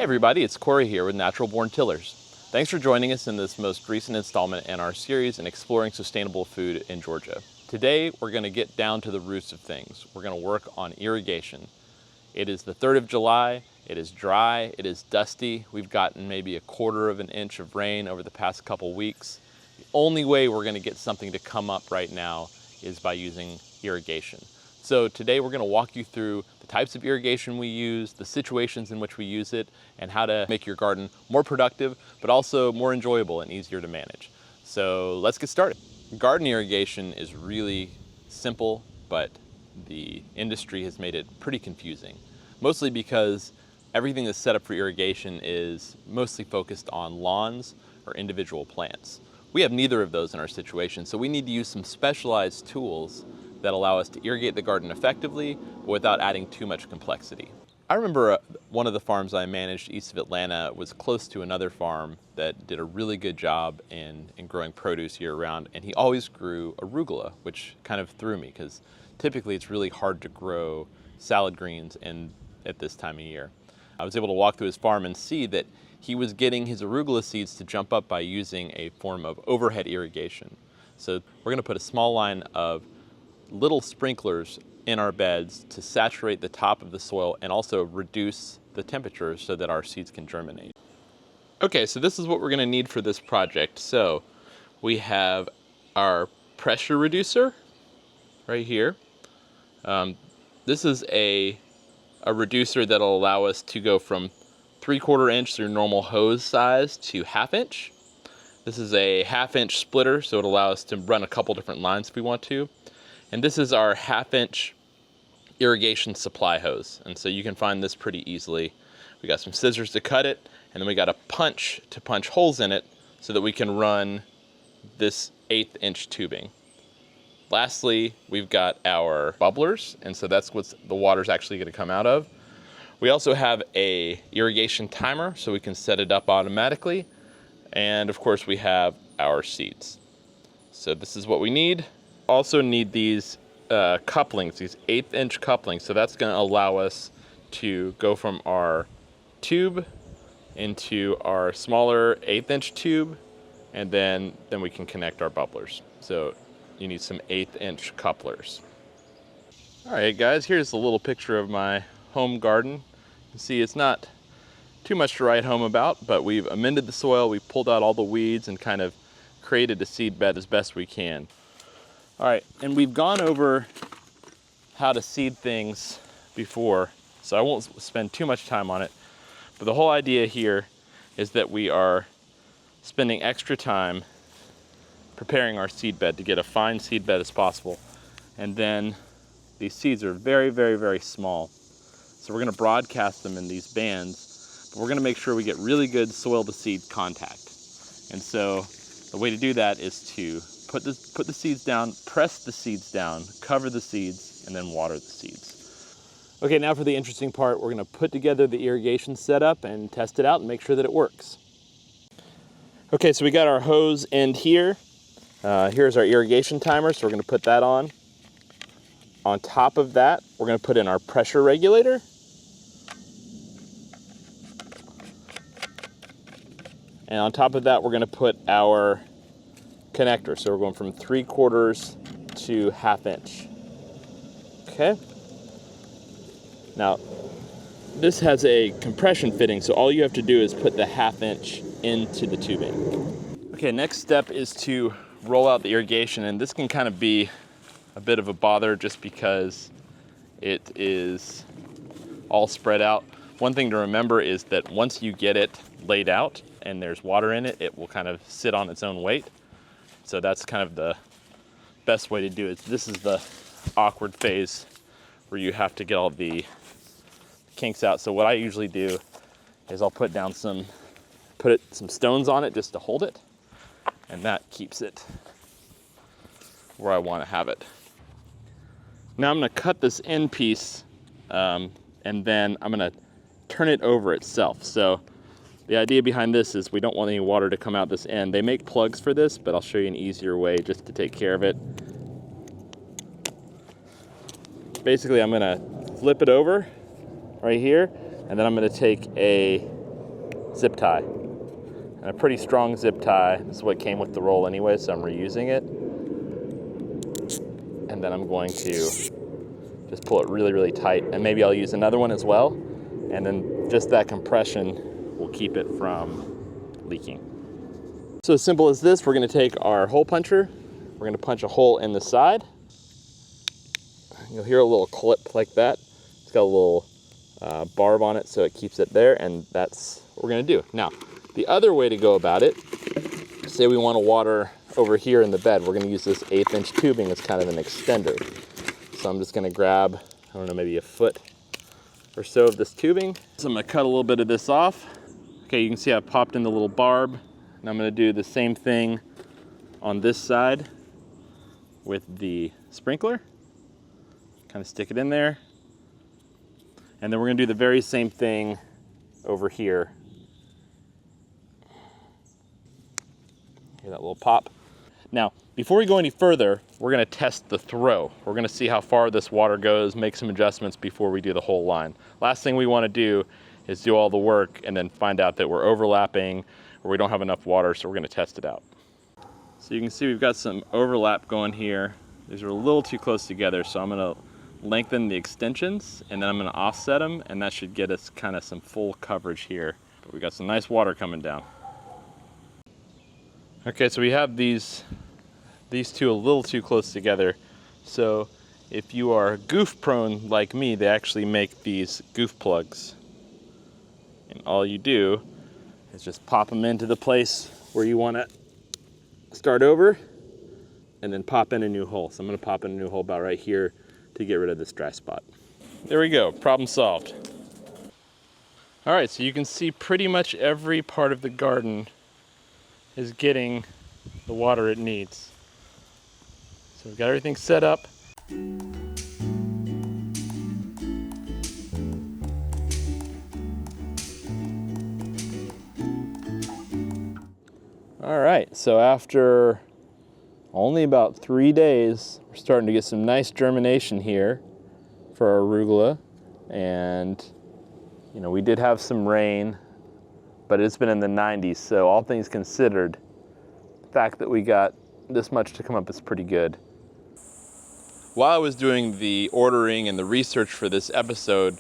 everybody, it's Corey here with Natural Born Tillers. Thanks for joining us in this most recent installment in our series in exploring sustainable food in Georgia. Today, we're going to get down to the roots of things. We're going to work on irrigation. It is the 3rd of July, it is dry, it is dusty. We've gotten maybe 1/4 of an inch of rain over the past couple weeks. The only way we're going to get something to come up right now is by using irrigation. So today we're going to walk you through the types of irrigation we use, the situations in which we use it, and how to make your garden more productive, but also more enjoyable and easier to manage. So let's get started. Garden irrigation is really simple, but the industry has made it pretty confusing, mostly because everything that's set up for irrigation is mostly focused on lawns or individual plants. We have neither of those in our situation, so we need to use some specialized tools that allow us to irrigate the garden effectively without adding too much complexity. I remember one of the farms I managed east of Atlanta was close to another farm that did a really good job in growing produce year round, and he always grew arugula, which kind of threw me because typically it's really hard to grow salad greens at this time of year. I was able to walk through his farm and see that he was getting his arugula seeds to jump up by using a form of overhead irrigation. So we're going to put a small line of little sprinklers in our beds to saturate the top of the soil and also reduce the temperature so that our seeds can germinate. Okay, so this is what we're going to need for this project. So we have our pressure reducer right here. This is a reducer that'll allow us to go from 3/4 inch through normal hose size to 1/2 inch. This is a 1/2 inch splitter, so it'll allow us to run a couple different lines if we want to. And this is our 1/2 inch irrigation supply hose. And so you can find this pretty easily. We got some scissors to cut it, and then we got a punch to punch holes in it so that we can run this 1/8 inch tubing. Lastly, we've got our bubblers, and so that's what the water's actually going to come out of. We also have a irrigation timer, so we can set it up automatically. And of course, we have our seeds. So this is what we need. Also need these couplings, these 1/8 inch couplings. So that's going to allow us to go from our tube into our smaller 1/8 inch tube, and then we can connect our bubblers. So you need some 1/8 inch couplers. All right, guys, here's a little picture of my home garden. You can see it's not too much to write home about, but we've amended the soil, we've pulled out all the weeds and kind of created a seed bed as best we can. All right, and we've gone over how to seed things before, so I won't spend too much time on it. But the whole idea here is that we are spending extra time preparing our seed bed to get a fine seed bed as possible. And then these seeds are very, very, very small. So we're gonna broadcast them in these bands, but we're gonna make sure we get really good soil to seed contact. And so the way to do that is to put the seeds down, press the seeds down, cover the seeds, and then water the seeds. Okay, now for the interesting part, we're gonna put together the irrigation setup and test it out and make sure that it works. Okay, so we got our hose end here. Here's our irrigation timer, so we're gonna put that on. On top of that, we're gonna put in our pressure regulator. And on top of that, we're gonna put our connector. So we're going from 3/4 to 1/2 inch. Okay. Now, this has a compression fitting, so all you have to do is put the 1/2 inch into the tubing. Okay, next step is to roll out the irrigation, and this can kind of be a bit of a bother just because it is all spread out. One thing to remember is that once you get it laid out and there's water in it, it will kind of sit on its own weight. So that's kind of the best way to do it. This is the awkward phase where you have to get all the kinks out. So what I usually do is I'll put some stones on it just to hold it, and that keeps it where I want to have it. Now I'm going to cut this end piece, and then I'm going to turn it over itself. So the idea behind this is we don't want any water to come out this end. They make plugs for this, but I'll show you an easier way just to take care of it. Basically, I'm gonna flip it over right here, and then I'm gonna take a zip tie. And a pretty strong zip tie. This is what came with the roll anyway, so I'm reusing it. And then I'm going to just pull it really, really tight. And maybe I'll use another one as well. And then just that compression will keep it from leaking. So as simple as this, we're gonna take our hole puncher. We're gonna punch a hole in the side. You'll hear a little clip like that. It's got a little barb on it, so it keeps it there, and that's what we're gonna do. Now, the other way to go about it, say we wanna water over here in the bed, we're gonna use this 1/8 inch tubing as kind of an extender. So I'm just gonna grab, I don't know, maybe a foot or so of this tubing. So I'm gonna cut a little bit of this off. Okay, you can see I popped in the little barb, and I'm gonna do the same thing on this side with the sprinkler. Kind of stick it in there. And then we're gonna do the very same thing over here. Hear that little pop? Now, before we go any further, we're gonna test the throw. We're gonna see how far this water goes, make some adjustments before we do the whole line. Last thing we wanna do is do all the work and then find out that we're overlapping or we don't have enough water, so we're gonna test it out. So you can see we've got some overlap going here. These are a little too close together, so I'm gonna lengthen the extensions and then I'm gonna offset them, and that should get us kind of some full coverage here. But we got some nice water coming down. Okay, so we have these two a little too close together. So if you are goof prone like me, they actually make these goof plugs. And all you do is just pop them into the place where you wanna start over and then pop in a new hole. So I'm gonna pop in a new hole about right here to get rid of this dry spot. There we go, problem solved. All right, so you can see pretty much every part of the garden is getting the water it needs. So we've got everything set up. All right, so after only about 3 days, we're starting to get some nice germination here for our arugula. And, you know, we did have some rain, but it's been in the 90s, so all things considered, the fact that we got this much to come up is pretty good. While I was doing the ordering and the research for this episode,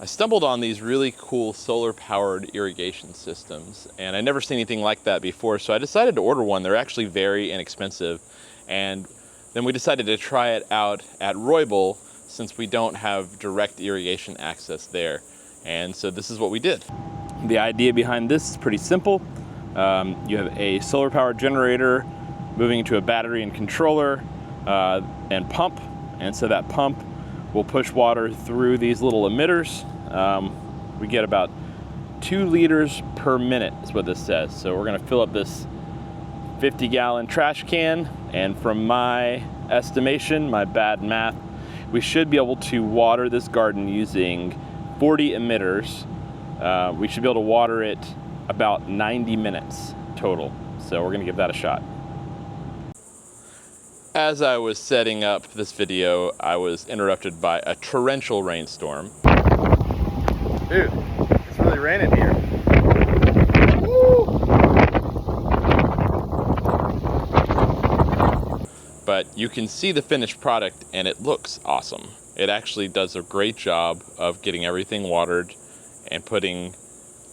I stumbled on these really cool solar-powered irrigation systems, and I'd never seen anything like that before, so I decided to order one. They're actually very inexpensive, and then we decided to try it out at Roybal since we don't have direct irrigation access there, and so this is what we did. The idea behind this is pretty simple. You have a solar-powered generator moving into a battery and controller and pump, and so that pump will push water through these little emitters. We get about 2 liters per minute is what this says. So we're gonna fill up this 50-gallon trash can, and from my estimation, my bad math, we should be able to water this garden using 40 emitters. We should be able to water it about 90 minutes total. So we're gonna give that a shot. As I was setting up this video, I was interrupted by a torrential rainstorm. Dude, it's really raining here. Woo! But you can see the finished product and it looks awesome. It actually does a great job of getting everything watered and putting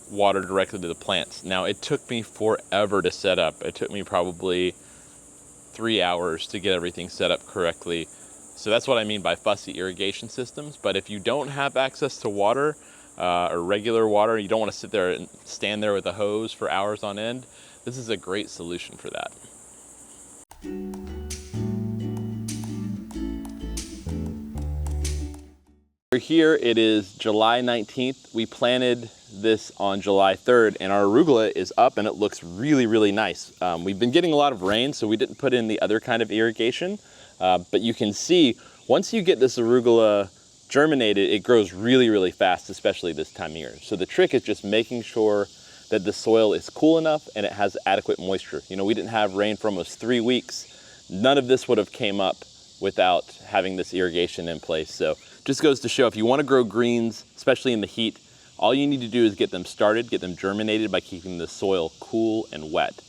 water directly to the plants. Now, it took me forever to set up. It took me probably 3 hours to get everything set up correctly. So that's what I mean by fussy irrigation systems. But if you don't have access to water or regular water, you don't want to sit there and stand there with a hose for hours on end, this is a great solution for that. Here it is July 19th. We planted this on July 3rd, and our arugula is up and it looks really, really nice. We've been getting a lot of rain, so we didn't put in the other kind of irrigation, but you can see once you get this arugula germinated, it grows really, really fast, especially this time of year. So the trick is just making sure that the soil is cool enough and it has adequate moisture. You know, we didn't have rain for almost 3 weeks. None of this would have came up without having this irrigation in place. So just goes to show, if you want to grow greens, especially in the heat, All you need to do is get them started, get them germinated by keeping the soil cool and wet.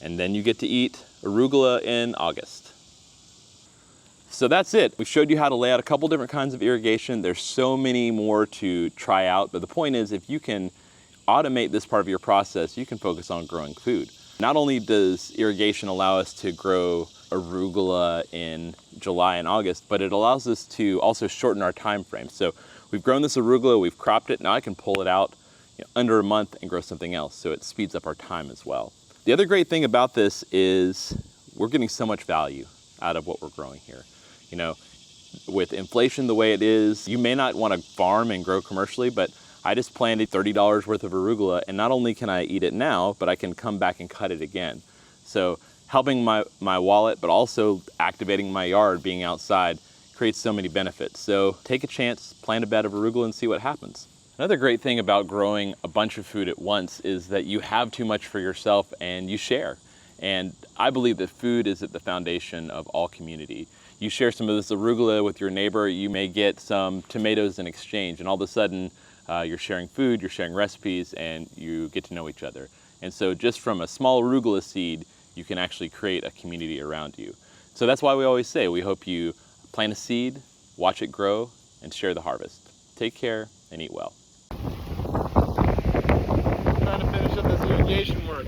And then you get to eat arugula in August. So that's it. We've showed you how to lay out a couple different kinds of irrigation. There's so many more to try out, but the point is, if you can automate this part of your process, you can focus on growing food. Not only does irrigation allow us to grow arugula in July and August, but it allows us to also shorten our time frame. So we've grown this arugula, we've cropped it, now I can pull it out under a month and grow something else, so it speeds up our time as well. The other great thing about this is we're getting so much value out of what we're growing here. You know, with inflation the way it is, you may not want to farm and grow commercially, but I just planted $30 worth of arugula, and not only can I eat it now, but I can come back and cut it again. So helping my wallet, but also activating my yard, being outside, creates so many benefits. So take a chance, plant a bed of arugula and see what happens. Another great thing about growing a bunch of food at once is that you have too much for yourself and you share. And I believe that food is at the foundation of all community. You share some of this arugula with your neighbor, you may get some tomatoes in exchange, and all of a sudden you're sharing food, you're sharing recipes, and you get to know each other. And so just from a small arugula seed, you can actually create a community around you. So that's why we always say, we hope you plant a seed, watch it grow, and share the harvest. Take care and eat well. Trying to finish up this irrigation work.